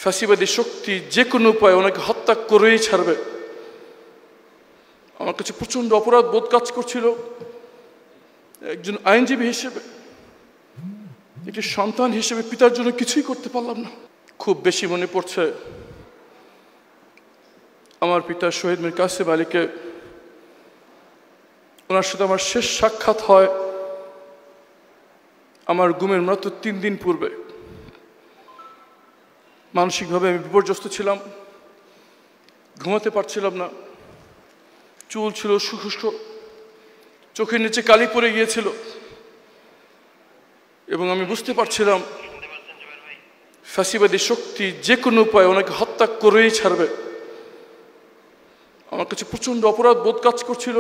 ফ্যাসিবাদী শক্তি যে কোনো উপায়ে ওনাকে হত্যা করেই ছাড়বে। আমার কাছে প্রচণ্ড অপরাধ বোধ কাজ করছিল। একজন আইনজীবী হিসেবে, একটি সন্তান হিসেবে পিতার জন্য কিছুই করতে পারলাম না। খুব বেশি মনে পড়ছে আমার পিতা শহীদ মীর কাসেম আলীকে। ওনার সাথে আমার শেষ সাক্ষাৎ হয় আমার গুমের মাত্র 3 দিন পূর্বে। মানসিকভাবে আমি বিপর্যস্ত ছিলাম, ঘুমাতে পারছিলাম না, চুল ছিল শুষ্ক, চোখের নিচে কালি পড়ে গিয়েছিল এবং আমি বুঝতে পারছিলাম ফ্যাসিবাদী শক্তি যে কোনো উপায়ে ওনাকে হত্যা করেই ছাড়বে। আমার কাছে প্রচণ্ড অপরাধ বোধ কাজ করছিল।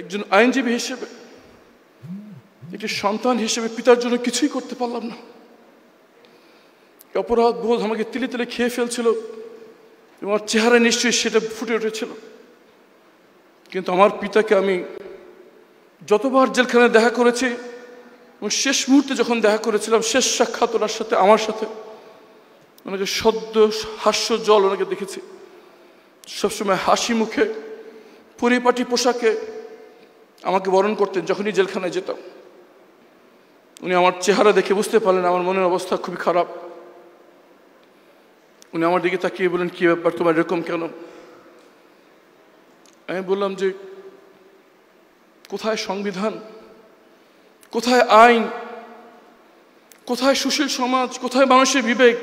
একজন আইনজীবী হিসেবে, একটি সন্তান হিসেবে পিতার জন্য কিছুই করতে পারলাম না। অপরাধ বোধ আমাকে তিলে তিলে খেয়ে ফেলছিল এবং আমার চেহারায় নিশ্চয়ই সেটা ফুটে উঠেছিল। কিন্তু আমার পিতাকে আমি যতবার জেলখানায় দেখা করেছি এবং শেষ মুহূর্তে যখন দেখা করেছিলাম, শেষ সাক্ষাৎ ওনার সাথে, আমার সাথে, ওনাকে সদ্য হাস্য জল ওনাকে দেখেছি। সবসময় হাসি মুখে পরিপাটি পোশাকে আমাকে বরণ করতেন যখনই জেলখানায় যেতাম। উনি আমার চেহারা দেখে বুঝতে পারলেন আমার মনের অবস্থা খুবই খারাপ। উনি আমার দিকে তাকিয়ে বললেন, কী ব্যাপার, তোমার এরকম কেন? আমি বললাম যে কোথায় সংবিধান, কোথায় আইন, কোথায় সুশীল সমাজ, কোথায় মানুষের বিবেক?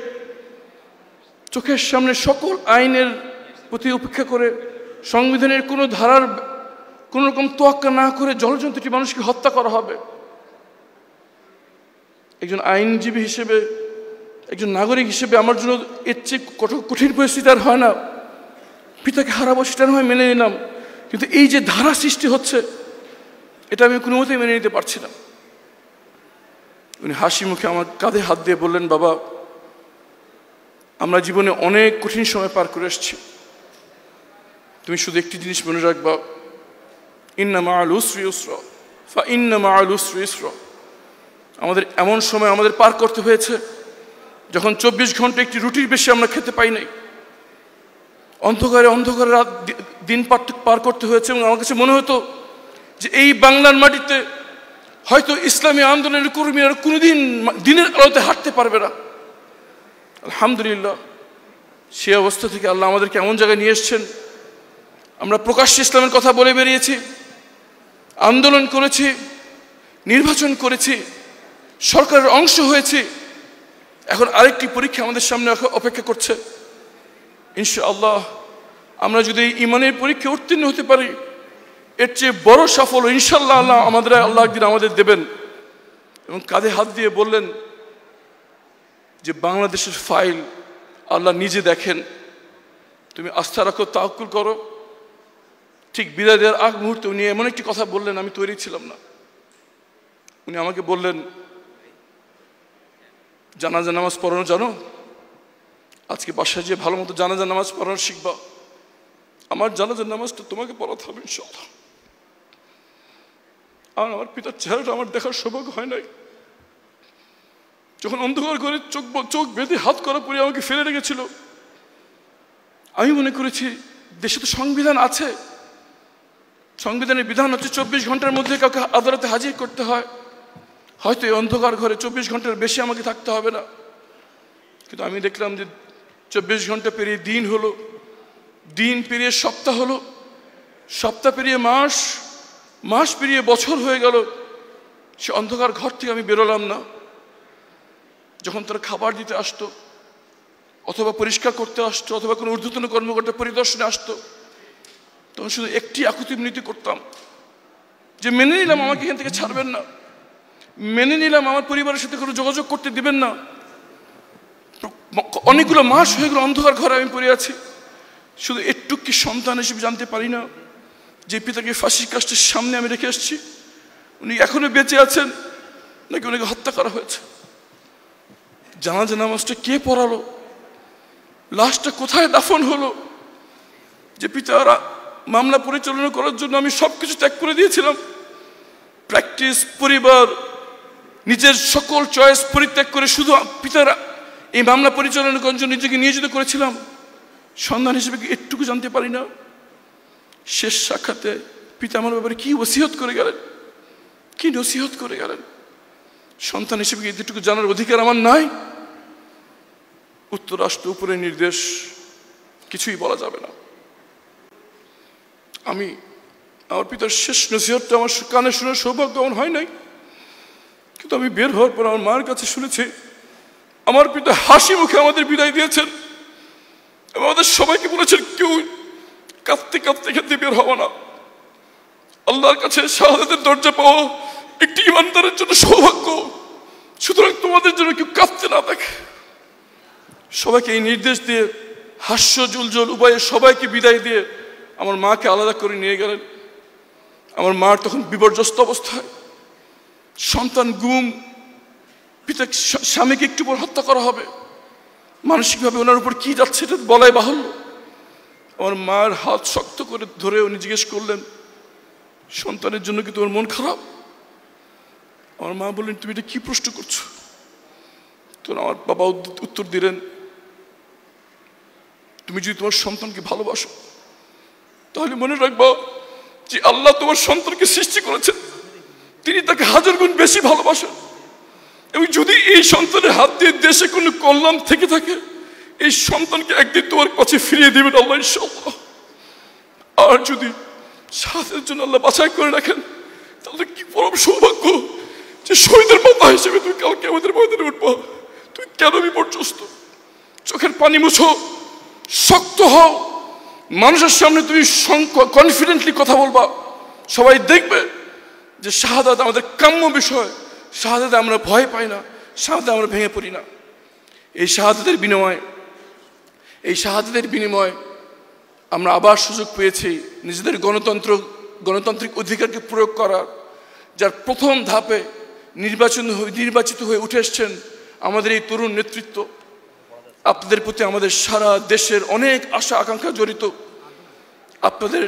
চোখের সামনে সকল আইনের প্রতি উপেক্ষা করে, সংবিধানের কোনো ধারার কোনো রকম তোয়াক্কা না করে জলজন্তুটি মানুষকে হত্যা করা হবে। একজন আইনজীবী হিসেবে, একজন নাগরিক হিসেবে আমার জন্য এর চেয়ে কঠিন পরিস্থিতি আর হয় না। পিতাকে হারাবো সেটা নয় মেনে নিলাম, কিন্তু এই যে ধারা সৃষ্টি হচ্ছে এটা আমি কোনো মতেই মেনে নিতে পারছি না। উনি হাসি মুখে আমার কাঁধে হাত দিয়ে বললেন, বাবা, আমরা জীবনে অনেক কঠিন সময় পার করে এসেছি, তুমি শুধু একটি জিনিস মনে রাখবা, ইন্না মাআল উসরি ইউসরা ফা ইন্না মাআল উসরি ইউসরা। আমাদের এমন সময় আমাদের পার করতে হয়েছে যখন 24 ঘন্টা একটি রুটির বেশি আমরা খেতে পাই নাই, অন্ধকারে অন্ধকারে রাত দিন পার করতে হয়েছে। এবং আমার কাছে মনে হতো যে এই বাংলার মাটিতে হয়তো ইসলামী আন্দোলনের কর্মীরা কোনোদিন দিনের আলোতে হাঁটতে পারবে না। আলহামদুলিল্লাহ, সে অবস্থা থেকে আল্লাহ আমাদেরকে এমন জায়গায় নিয়ে এসছেন। আমরা প্রকাশ্যে ইসলামের কথা বলে বেরিয়েছি, আন্দোলন করেছি, নির্বাচন করেছি, সরকারের অংশ হয়েছি। এখন আরেকটি পরীক্ষা আমাদের সামনে অপেক্ষা করছে। ইনশাআল্লাহ আমরা যদি ইমানের পরীক্ষা উত্তীর্ণ হতে পারি, এর চেয়ে বড় সফল ইনশাআল্লাহ আল্লাহ একদিন আমাদের দেবেন। এবং কাঁধে হাত দিয়ে বললেন যে বাংলাদেশের ফাইল আল্লাহ নিজে দেখেন, তুমি আস্থা রাখো, তাওয়াক্কুল করো। ঠিক বিদায় দেওয়ার আগ মুহূর্তে উনি এমন একটি কথা বললেন, আমি তৈরি ছিলাম না। উনি আমাকে বললেন, জানাজা নামাজ পড়ানো জানো? আজকে বাসায় যেয়ে ভালো মতো জানাজা নামাজ পড়ানো শিখবা। আমার জানাজার নামাজটা তোমাকে পড়াতে হবে ইনশাআল্লাহ। আর আমার পিতার চেহারাটা আমার দেখার সৌভাগ্য হয় নাই। যখন অন্ধকার করে চোখ বেঁধে হাত করা পরে আমাকে ফেলে রেখেছিল, আমি মনে করেছি দেশে তো সংবিধান আছে, সংবিধানের বিধান হচ্ছে 24 ঘন্টার মধ্যে কাউকে আদালতে হাজির করতে হয়। হয়তো এই অন্ধকার ঘরে 24 ঘন্টার বেশি আমাকে থাকতে হবে না। কিন্তু আমি দেখলাম যে 24 ঘন্টা পেরিয়ে দিন হলো, দিন পেরিয়ে সপ্তাহ হলো, সপ্তাহ পেরিয়ে মাস, মাস পেরিয়ে বছর হয়ে গেল। সে অন্ধকার ঘর থেকে আমি বেরোলাম না। যখন তারা খাবার দিতে আসতো, অথবা পরিষ্কার করতে আসতো, অথবা কোনো ঊর্ধ্বতন কর্মকর্তা পরিদর্শনে আসতো, তখন শুধু একটি আকুতি মিনতি করতাম যে মেনে নিলাম আমাকে এখান থেকে ছাড়বেন না, মেনে নিলাম আমার পরিবারের সাথে কোনো যোগাযোগ করতে দিবেন না। অনেকগুলো মাস হয়ে গেল অন্ধকার ঘরে আমি পড়ে আছি। শুধু একটু কি সন্তান হিসেবে জানতে পারি না যে পিতাকে ফাঁসির কাস্টের সামনে আমি রেখে আসছি, উনি এখনো বেঁচে আছেন নাকি উনাকে হত্যা করা হয়েছে। জানাজা নামাজটা কে পড়ালো, লাশটা কোথায় দাফন হলো? যে পিতারা মামলা পরিচালনা করার জন্য আমি সবকিছু ত্যাগ করে দিয়েছিলাম, প্র্যাকটিস, পরিবার, নিজের সকল চয়েস পরিত্যাগ করে শুধু পিতারা এই মামলা পরিচালনা করার জন্য নিজেকে নিয়োজিত করেছিলাম, সন্তান হিসেবে একটুকু জানতে পারি না শেষ সাক্ষাতে পিতা আমার ব্যাপারে কি ওসিয়ত করে গেলেন, কি নসিহত করে গেলেন। সন্তান হিসেবে এতটুকু জানার অধিকার আমার নাই? উত্তর রাষ্ট্র উপরে নির্দেশ, কিছুই বলা যাবে না। আমি আমার পিতার শেষ নসিহতটা আমার কানে শোনার সৌভাগ্য আমার হয় নাই, কিন্তু আমি বের হওয়ার পর আমার মার কাছে শুনেছি আমার পিতা হাসি মুখে আমাদের বিদায় দিয়েছেন এবং আমাদের সবাইকে বলেছেন কেউ কাঁদতে কাঁদতে কাঁদতে বের হওয়া না। আল্লাহর কাছে শাহাদাতের দরজা পাওয়া একটি ইমানদারের জন্য সৌভাগ্য, সুতরাং তোমাদের জন্য কেউ কাঁদতে না দেখে। সবাইকে এই নির্দেশ দিয়ে হাস্য জুলজল উপায়ে সবাইকে বিদায় দিয়ে আমার মাকে আলাদা করে নিয়ে গেলেন। আমার মার তখন বিপর্যস্ত অবস্থায়, সন্তান গুম, পিতা স্বামীকে একটু পর হত্যা করা হবে, মানসিকভাবে ওনার উপর কি যাচ্ছে এটা বলাই বাহুল্য। আমার মার হাত শক্ত করে ধরে উনি জিজ্ঞেস করলেন, সন্তানের জন্য কি তোমার মন খারাপ? আমার মা বললেন, তুমি এটা কি প্রশ্ন করছো? তো আমার বাবা উত্তর দিলেন, তুমি যদি তোমার সন্তানকে ভালোবাসো তাহলে মনে রাখবো যে আল্লাহ তোমার সন্তানকে সৃষ্টি করেছেন, তিনি তাকে হাজার গুণ বেশি ভালোবাসেন, এবং যদি এই সন্তানের হাত দিয়ে দেশে কোনো কল্যাণ থেকে থাকে এই সন্তানকে একদিন তোমার কাছে ফিরিয়ে দেবেন আল্লাহ ইনশাআল্লাহ। আর যদি শাহাদাতের জন্য আল্লাহ বাছাই করে রাখেন তাহলে কি পরম সৌভাগ্য যে শহীদের মাতা হিসেবে তুমি কালকে আমাদের ময়দানে উঠবো। তুমি কেন বিপর্যস্ত? চোখের পানি মুছো, শক্ত হও, মানুষের সামনে তুমি কনফিডেন্টলি কথা বলবা, সবাই দেখবে যে শাহাদাত আমাদের কাম্য বিষয়, শাহাদাতে আমরা ভয় পাই না, শাহাদাতে আমরা ভেঙে পড়ি না। এই শাহাদাতের বিনিময়ে আমরা আবার সুযোগ পেয়েছি নিজেদের গণতান্ত্রিক অধিকারকে প্রয়োগ করার, যার প্রথম ধাপে নির্বাচিত হয়ে উঠে এসছেন আমাদের এই তরুণ নেতৃত্ব। আপনাদের প্রতি আমাদের সারা দেশের অনেক আশা আকাঙ্ক্ষা জড়িত। আপনাদের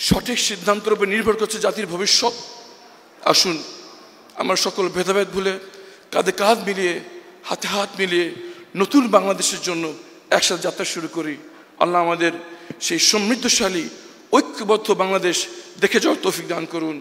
সঠিক সিদ্ধান্তের উপর নির্ভর করছে জাতির ভবিষ্যৎ। আসুন আমরা সকল ভেদাভেদ ভুলে কাঁধে কাঁধ মিলিয়ে হাতে হাত মিলিয়ে নতুন বাংলাদেশের জন্য একসাথে যাত্রা শুরু করি। আল্লাহ আমাদের সেই সমৃদ্ধশালী ঐক্যবদ্ধ বাংলাদেশ দেখে যাওয়ার তৌফিক দান করুন।